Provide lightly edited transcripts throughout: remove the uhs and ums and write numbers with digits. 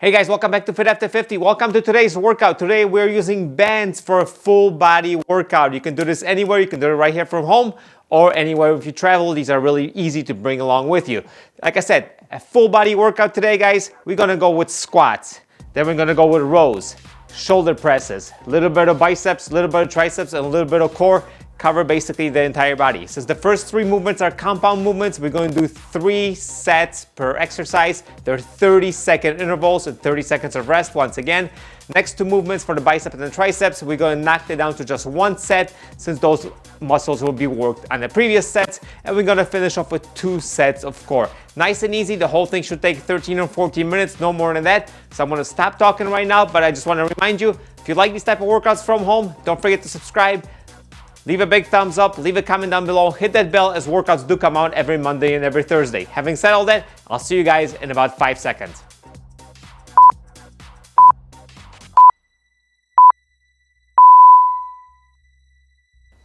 Hey guys, welcome back to Fit After 50. Welcome to today's workout. Today we're using bands for a full body workout. You can do this anywhere. You can do it right here from home or anywhere if you travel. These are really easy to bring along with you. Like I said, a full body workout today, guys. We're gonna go with squats. Then we're gonna go with rows, shoulder presses, a little bit of biceps, a little bit of triceps, and a little bit of core. Cover basically the entire body. Since the first three movements are compound movements, we're going to do 3 sets per exercise. They're 30-second intervals and 30 seconds of rest once again. Next two movements for the biceps and the triceps, we're going to knock it down to just 1 set since those muscles will be worked on the previous sets. And we're going to finish off with 2 sets of core. Nice and easy. The whole thing should take 13 or 14 minutes, no more than that. So I'm going to stop talking right now, but I just want to remind you, if you like these type of workouts from home, don't forget to subscribe. Leave a big thumbs up, leave a comment down below, hit that bell as workouts do come out every Monday and every Thursday. Having said all that, I'll see you guys in about 5 seconds.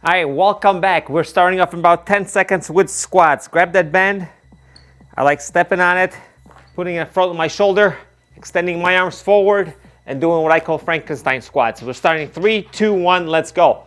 All right, welcome back. We're starting off in about 10 seconds with squats. Grab that band. I like stepping on it, putting it in front of my shoulder, extending my arms forward, and doing what I call Frankenstein squats. We're starting 3, 2, 1, let's go.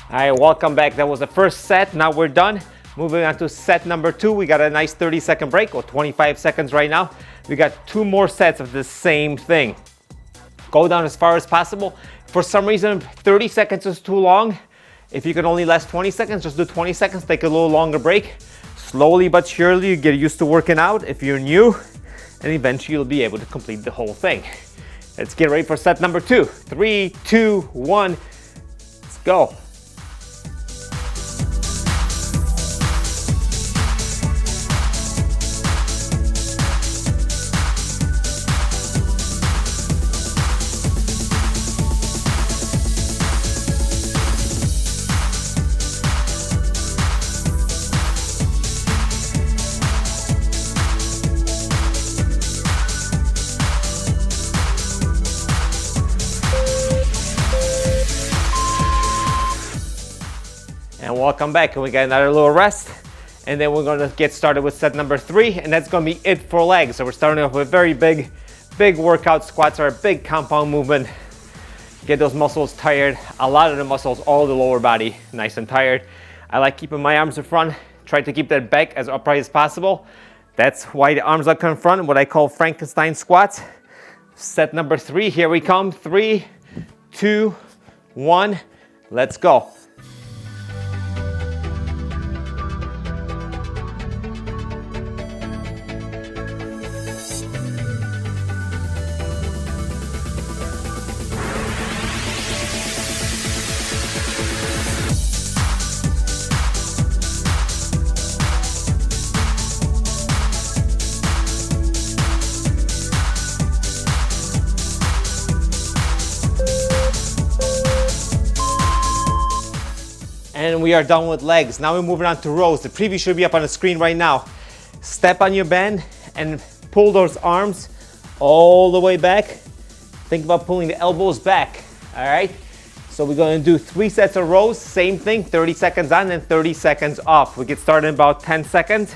All right, welcome back. That was the first set. Now we're done. Moving on to set number 2. We got a nice 30-second break, or 25 seconds right now. We got 2 more sets of the same thing. Go down as far as possible. For some reason, 30 seconds is too long. If you can only last 20 seconds, just do 20 seconds. Take a little longer break. Slowly but surely, you get used to working out if you're new, and eventually you'll be able to complete the whole thing. Let's get ready for set number 2. 3, 2, 1, let's go. And welcome back, and we got another little rest, and then we're going to get started with set number 3, and that's going to be it for legs. So we're starting off with very big workout. Squats are a big compound movement. Get those muscles tired, a lot of the muscles, all the lower body nice and tired. I like keeping my arms in front, try to keep that back as upright as possible. That's why the arms are in front, what I call Frankenstein squats. Set number 3, here we come. 3, 2, 1, let's go. And we are done with legs. Now we're moving on to rows. The preview should be up on the screen right now. Step on your band and pull those arms all the way back. Think about pulling the elbows back, all right? So we're gonna do 3 sets of rows, same thing, 30 seconds on and 30 seconds off. We get started in about 10 seconds.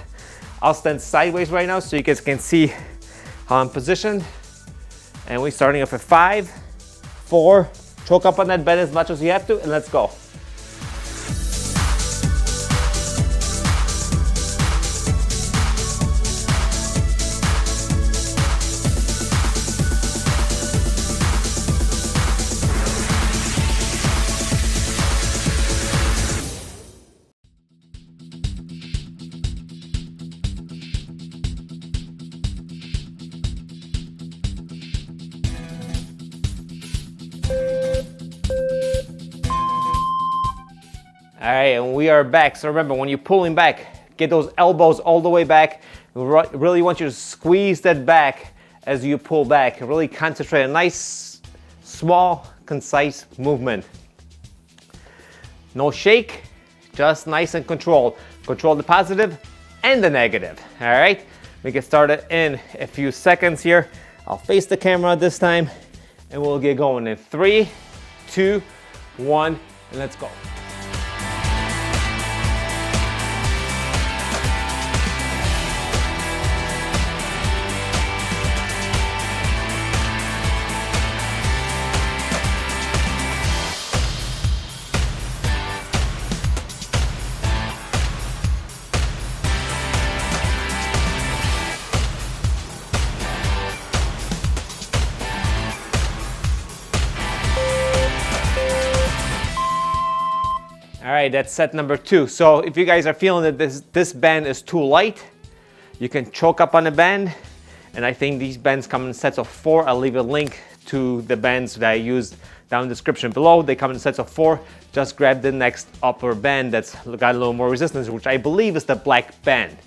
I'll stand sideways right now so you guys can see how I'm positioned. And we're starting off at 5, 4, choke up on that bed as much as you have to, and let's go. All right, and we are back. So remember, when you're pulling back, get those elbows all the way back. We really want you to squeeze that back as you pull back. Really concentrate, a nice, small, concise movement. No shake, just nice and controlled. Control the positive and the negative, all right? We get started in a few seconds here. I'll face the camera this time, and we'll get going in 3, 2, 1, and let's go. All right, that's set number 2. So if you guys are feeling that this band is too light, you can choke up on the band. And I think these bands come in sets of 4. I'll leave a link to the bands that I used down in the description below. They come in sets of 4. Just grab the next upper band that's got a little more resistance, which I believe is the black band.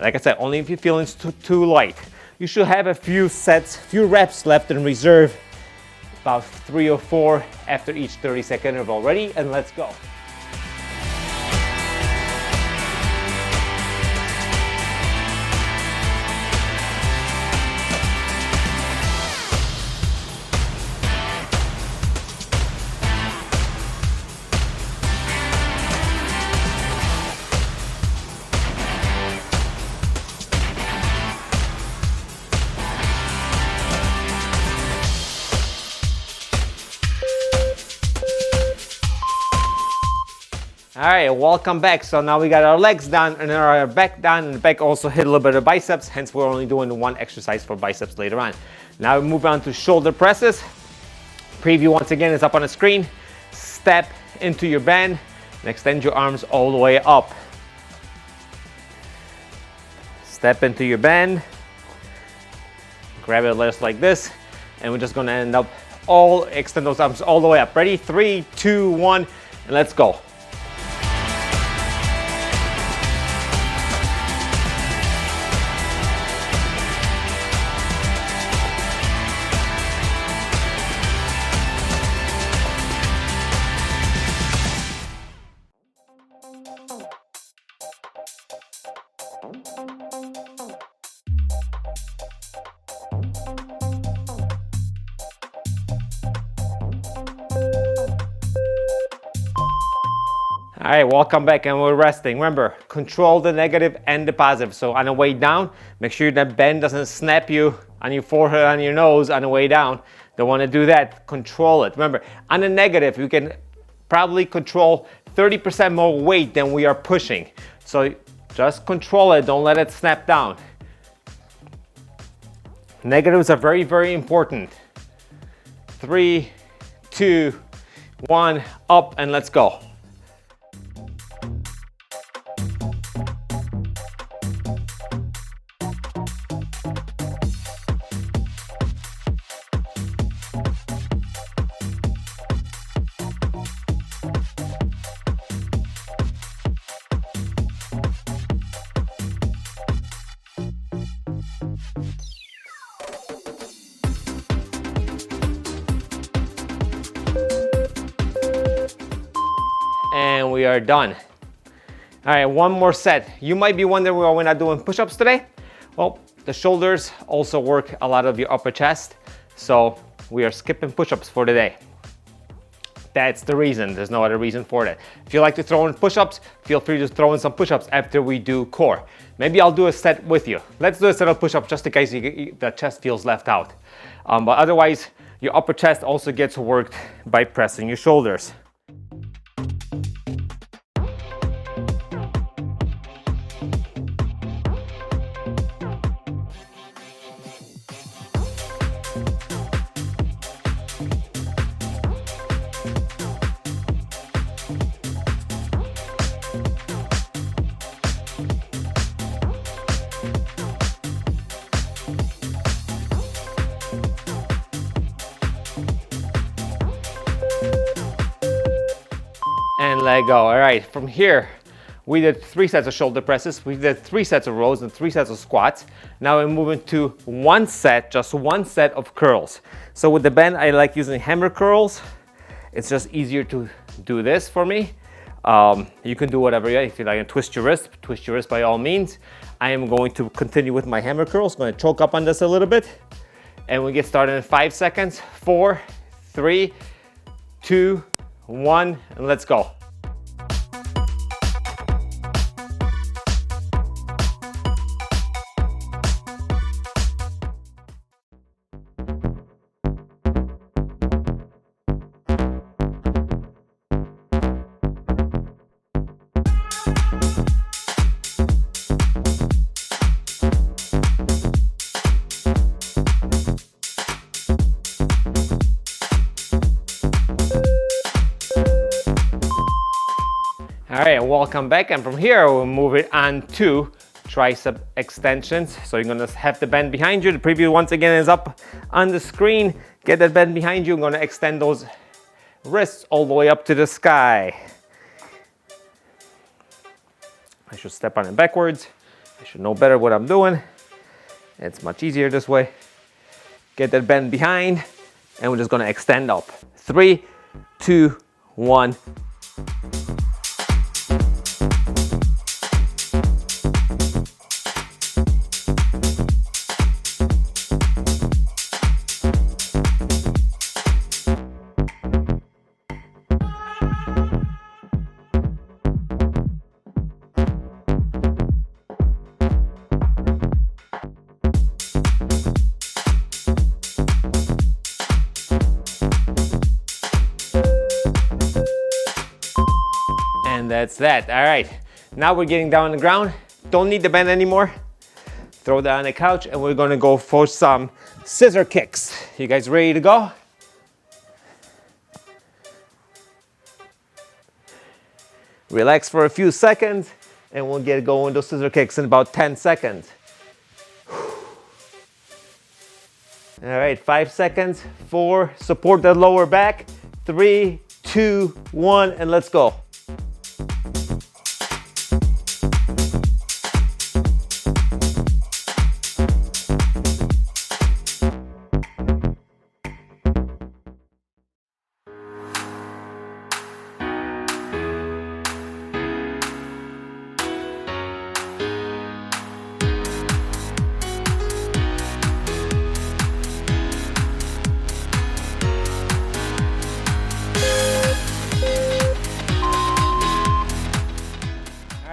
Like I said, only if you're feeling it's too light. You should have a few reps left in reserve, about 3 or 4 after each 30-second interval. Ready? And let's go. All right, welcome back. So now we got our legs down and our back down, and the back also hit a little bit of biceps, hence we're only doing 1 exercise for biceps later on. Now we move on to shoulder presses. Preview once again is up on the screen. Step into your band and extend your arms all the way up. Step into your band, grab it just like this, and we're just gonna end up extend those arms all the way up. Ready? 3, 2, 1, and let's go. All right, welcome back, and we're resting. Remember, control the negative and the positive. So on the way down, make sure that bend doesn't snap you on your forehead, on your nose on the way down. Don't want to do that. Control it. Remember, on the negative, you can probably control 30% more weight than we are pushing. So just control it. Don't let it snap down. Negatives are very, very important. 3, 2, 1, up, and let's go. And we are done. All right, 1 more set. You might be wondering why we're not doing push-ups today. Well, the shoulders also work a lot of your upper chest, so we are skipping push-ups for today. That's the reason. There's no other reason for that. If you like to throw in push-ups, feel free to throw in some push-ups after we do core. Maybe I'll do a set with you. Let's do a set of push-ups just in case the chest feels left out. But otherwise, your upper chest also gets worked by pressing your shoulders. And let go. All right, from here, We did 3 sets of shoulder presses, we did 3 sets of rows and 3 sets of squats. Now we're moving to 1 set, just 1 set of curls. So with the band, I like using hammer curls. It's just easier to do this for me. You can do whatever, if you like to twist your wrist by all means. I am going to continue with my hammer curls. I'm going to choke up on this a little bit. And we get started in 5 seconds. 4, 3, 2, 1, and let's go. All right, welcome back, and from here we'll move it on to tricep extensions. So you're gonna have the band behind you. The preview once again is up on the screen. Get that band behind you. I'm gonna extend those wrists all the way up to the sky. I should step on it backwards. I should know better what I'm doing. It's much easier this way. Get that band behind, and we're just gonna extend up. 3, 2, 1. That's that. All right, now we're getting down on the ground. Don't need the band anymore. Throw that on the couch, and we're gonna go for some scissor kicks. You guys ready to go? Relax for a few seconds, and we'll get going those scissor kicks in about 10 seconds. All right, 5 seconds. 4, support the lower back. 3, 2, 1, and let's go.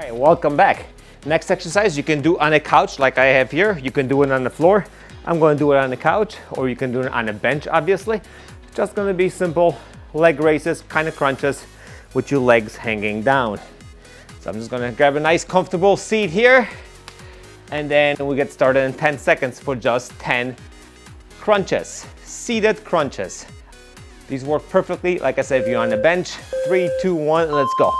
Welcome back. Next exercise you can do on a couch like I have here. You can do it on the floor. I'm going to do it on the couch, or you can do it on a bench, obviously. Just going to be simple leg raises, kind of crunches with your legs hanging down. So I'm just going to grab a nice comfortable seat here, and then we get started in 10 seconds for just 10 crunches, seated crunches. These work perfectly, like I said, if you're on the bench. 3, 2, 1, let's go.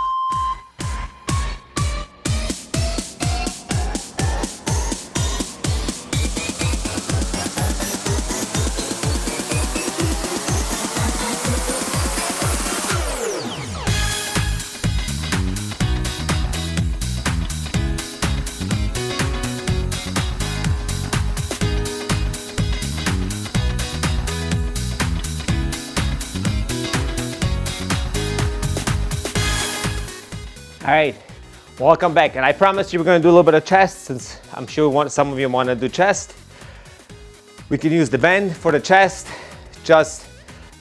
All right, welcome back. And I promised you we're gonna do a little bit of chest, since I'm sure some of you wanna do chest. We can use the band for the chest. Just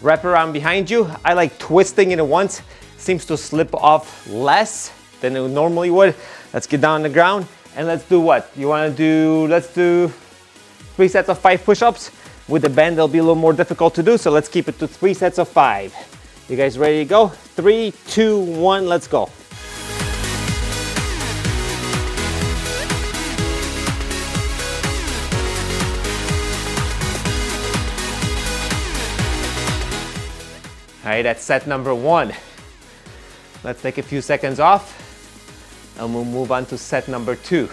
wrap around behind you. I like twisting it once. Seems to slip off less than it normally would. Let's get down on the ground, and let's do what? Let's do 3 sets of 5 push-ups. With the band, it'll be a little more difficult to do, so let's keep it to 3 sets of 5. You guys ready to go? 3, 2, 1, let's go. All right, that's set number 1. Let's take a few seconds off, and we'll move on to set number 2.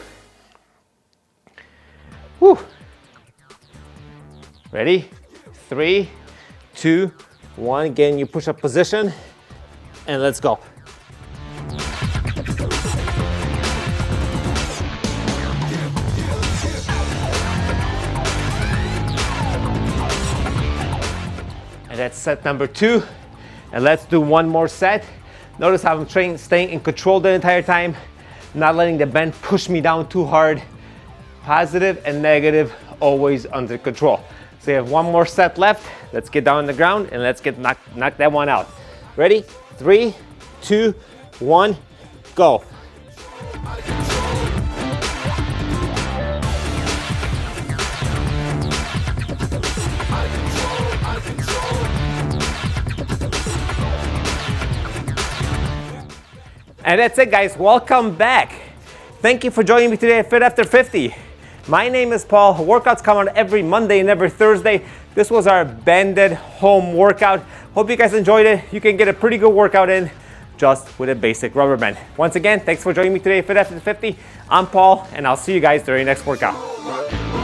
Woo. Ready? 3, 2, 1. Get in your push-up position, and let's go. And that's set number 2. And let's do one more set. Notice how I'm staying in control the entire time, not letting the bend push me down too hard. Positive and negative, always under control. So you have one more set left. Let's get down on the ground and let's get knock that one out. Ready? 3, 2, 1, go. And that's it, guys. Welcome back. Thank you for joining me today at Fit After 50. My name is Paul. Workouts come out every Monday and every Thursday. This was our banded home workout. Hope you guys enjoyed it. You can get a pretty good workout in just with a basic rubber band. Once again, thanks for joining me today at Fit After 50. I'm Paul, and I'll see you guys during the next workout.